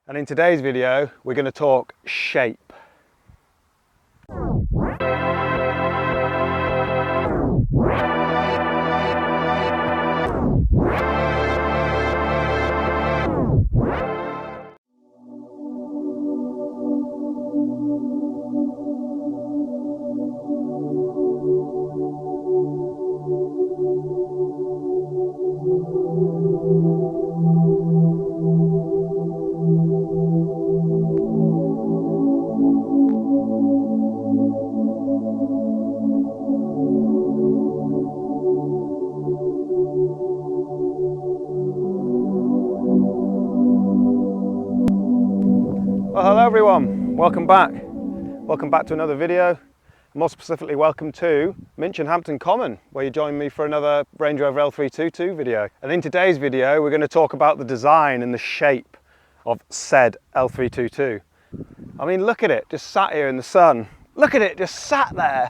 And in today's video, we're going to talk shape. Well, hello everyone, welcome back. Welcome back to another video. More specifically, welcome to Minchinhampton Common, where you join me for another Range Rover L322 video. And in today's video, we're going to talk about the design and the shape of said L322. I mean, look at it, just sat here in the sun. Look at it, just sat there.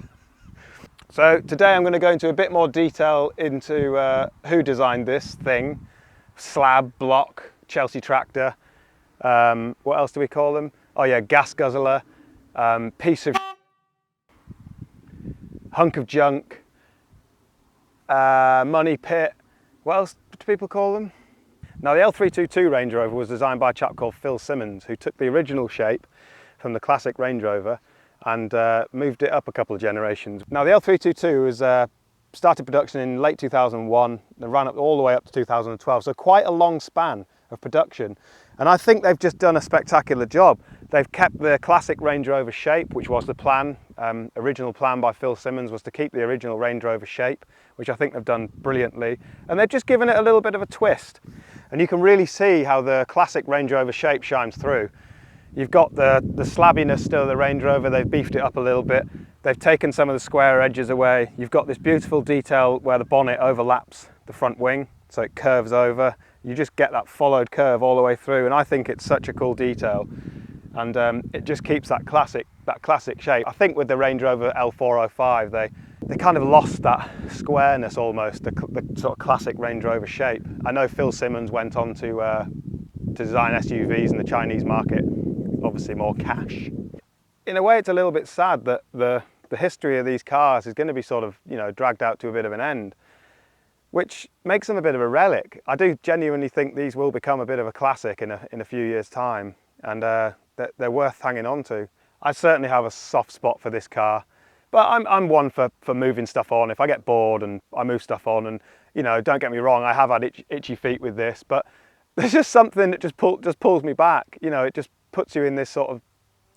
So today I'm going to go into a bit more detail into who designed this thing. Slab, block, Chelsea tractor. What else do we call them? Oh yeah, gas guzzler, piece of hunk of junk, money pit. What else do people call them? Now the L322 Range Rover was designed by a chap called Phil Simmons, who took the original shape from the classic Range Rover and moved it up a couple of generations. Now the L322 was started production in late 2001 and ran up all the way up to 2012, so quite a long span of production. And I think they've just done a spectacular job. They've kept the classic Range Rover shape, which was the plan. Original plan by Phil Simmons was to keep the original Range Rover shape, which I think they've done brilliantly. And they've just given it a little bit of a twist. And you can really see how the classic Range Rover shape shines through. You've got the slabbiness still of the Range Rover. They've beefed it up a little bit. They've taken some of the square edges away. You've got this beautiful detail where the bonnet overlaps the front wing, so it curves over. You just get that followed curve all the way through, and I think it's such a cool detail, and it just keeps that classic shape. I think with the Range Rover L405 they kind of lost that squareness almost, the sort of classic Range Rover shape. I know Phil Simmons went on to design SUVs in the Chinese market, obviously more cash. In a way it's a little bit sad that the history of these cars is going to be sort of, you know, dragged out to a bit of an end, which makes them a bit of a relic. I do genuinely think these will become a bit of a classic in a few years' time, and they're worth hanging on to. I certainly have a soft spot for this car, but I'm one for moving stuff on. If I get bored and I move stuff on, and you know, don't get me wrong, I have had itchy feet with this, but there's just something that just pulls me back. You know, it just puts you in this sort of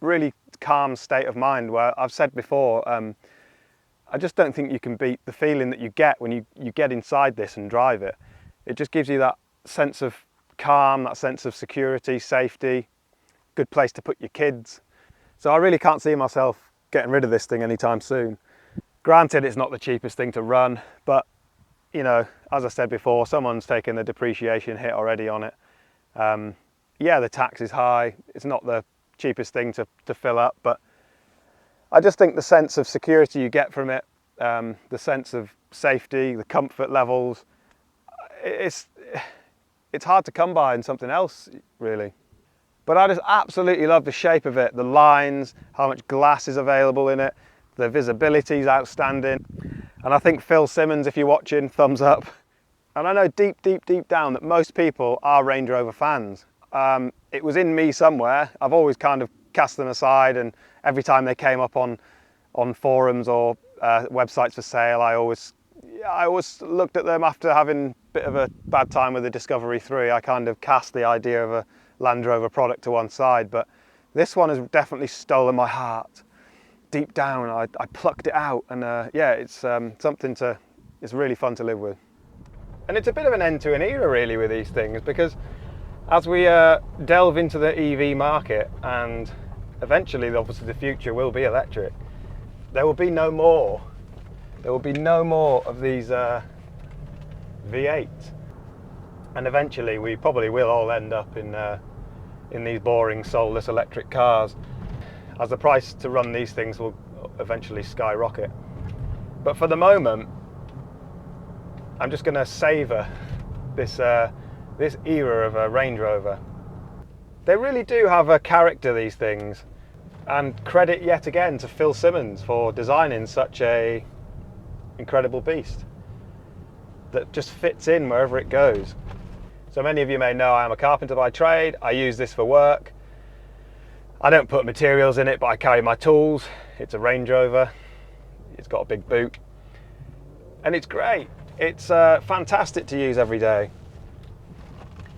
really calm state of mind where I've said before, I just don't think you can beat the feeling that you get when you get inside this and drive it. It just gives you that sense of calm, that sense of security, safety, good place to put your kids. So I really can't see myself getting rid of this thing anytime soon. Granted, it's not the cheapest thing to run, but you know, as I said before, someone's taken the depreciation hit already on it. Yeah, the tax is high. It's not the cheapest thing to fill up, but I just think the sense of security you get from it, the sense of safety, the comfort levels, it's hard to come by in something else, really. But I just absolutely love the shape of it, the lines, how much glass is available in it, the visibility is outstanding. And I think Phil Simmons, if you're watching, thumbs up. And I know deep down that most people are Range Rover fans. It was in me somewhere. I've always kind of cast them aside, and every time they came up on forums or websites for sale, I always looked at them after having a bit of a bad time with the Discovery 3. I kind of cast the idea of a Land Rover product to one side, but this one has definitely stolen my heart. Deep down, I plucked it out, and yeah, it's something it's really fun to live with. And it's a bit of an end to an era really with these things, because as we delve into the EV market, and eventually obviously the future will be electric, there will be no more of these V8, and eventually we probably will all end up in these boring soulless electric cars, as the price to run these things will eventually skyrocket. But for the moment, I'm just going to savour this era of a Range Rover. They really do have a character, these things, and credit yet again to Phil Simmons for designing such a incredible beast that just fits in wherever it goes. So many of you may know I am a carpenter by trade. I use this for work. I don't put materials in it, but I carry my tools. It's a Range Rover. It's got a big boot. And it's great. It's fantastic to use every day.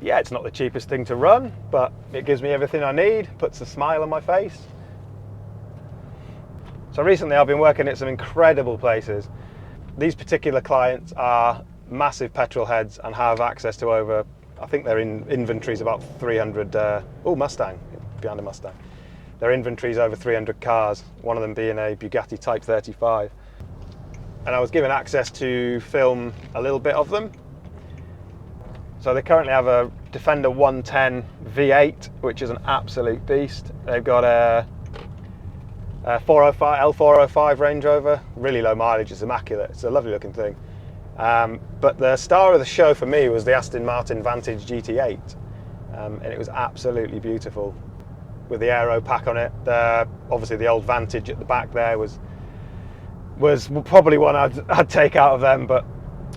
Yeah, it's not the cheapest thing to run, but it gives me everything I need, puts a smile on my face. So recently I've been working at some incredible places. These particular clients are massive petrol heads and have access to over, I think their inventory is about 300, Mustang, behind a Mustang. Their inventory is over 300 cars, one of them being a Bugatti Type 35. And I was given access to film a little bit of them. So they currently have a Defender 110 V8, which is an absolute beast. They've got a 405, L405 Range Rover, really low mileage, it's immaculate, it's a lovely looking thing. But the star of the show for me was the Aston Martin Vantage GT8, and it was absolutely beautiful with the aero pack on it. Obviously the old Vantage at the back there was probably one I'd take out of them, but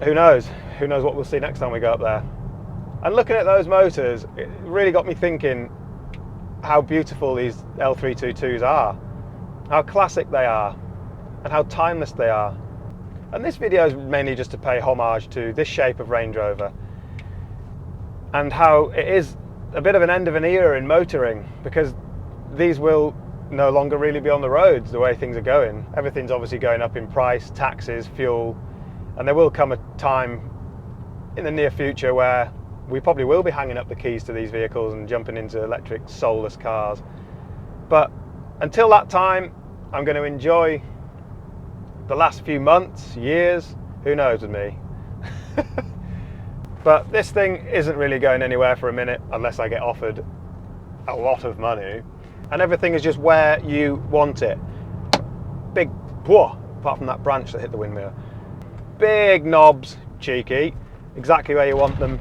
who knows what we'll see next time we go up there. And looking at those motors, it really got me thinking how beautiful these L322s are, how classic they are, and how timeless they are. And this video is mainly just to pay homage to this shape of Range Rover and how it is a bit of an end of an era in motoring, because these will no longer really be on the roads the way things are going. Everything's obviously going up in price, taxes, fuel, and there will come a time in the near future where we probably will be hanging up the keys to these vehicles and jumping into electric soulless cars. But until that time, I'm going to enjoy the last few months, years, who knows with me. But this thing isn't really going anywhere for a minute unless I get offered a lot of money. And everything is just where you want it. Big, whoa, apart from that branch that hit the wind mirror. Big knobs, cheeky, exactly where you want them.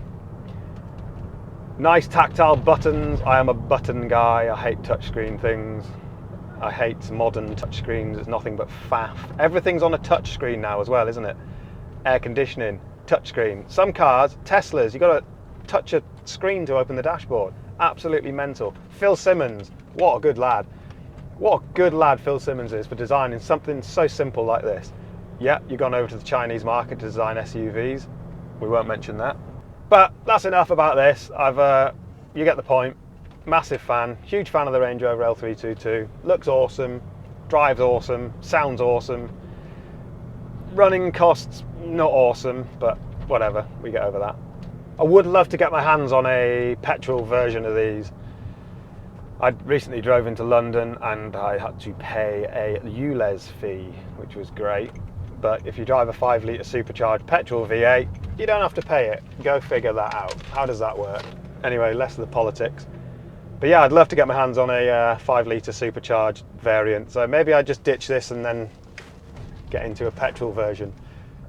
Nice tactile buttons. I am a button guy. I hate touchscreen things. I hate modern touchscreens. It's nothing but faff. Everything's on a touchscreen now as well, isn't it? Air conditioning, touchscreen. Some cars, Teslas, you've got to touch a screen to open the dashboard. Absolutely mental. Phil Simmons, what a good lad. What a good lad Phil Simmons is for designing something so simple like this. Yeah, you've gone over to the Chinese market to design SUVs. We won't mention that. But that's enough about this. You get the point. Massive fan, huge fan of the Range Rover L322. Looks awesome, drives awesome, sounds awesome. Running costs not awesome, but whatever, we get over that. I would love to get my hands on a petrol version of these. I recently drove into London and I had to pay a ULEZ fee, which was great. But if you drive a 5 litre supercharged petrol V8, you don't have to pay it. Go figure that out. How does that work? Anyway, less of the politics. But yeah, I'd love to get my hands on a 5 litre supercharged variant. So maybe I just ditch this and then get into a petrol version.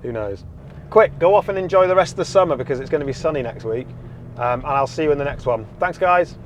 Who knows? Quick, go off and enjoy the rest of the summer because it's going to be sunny next week. And I'll see you in the next one. Thanks, guys.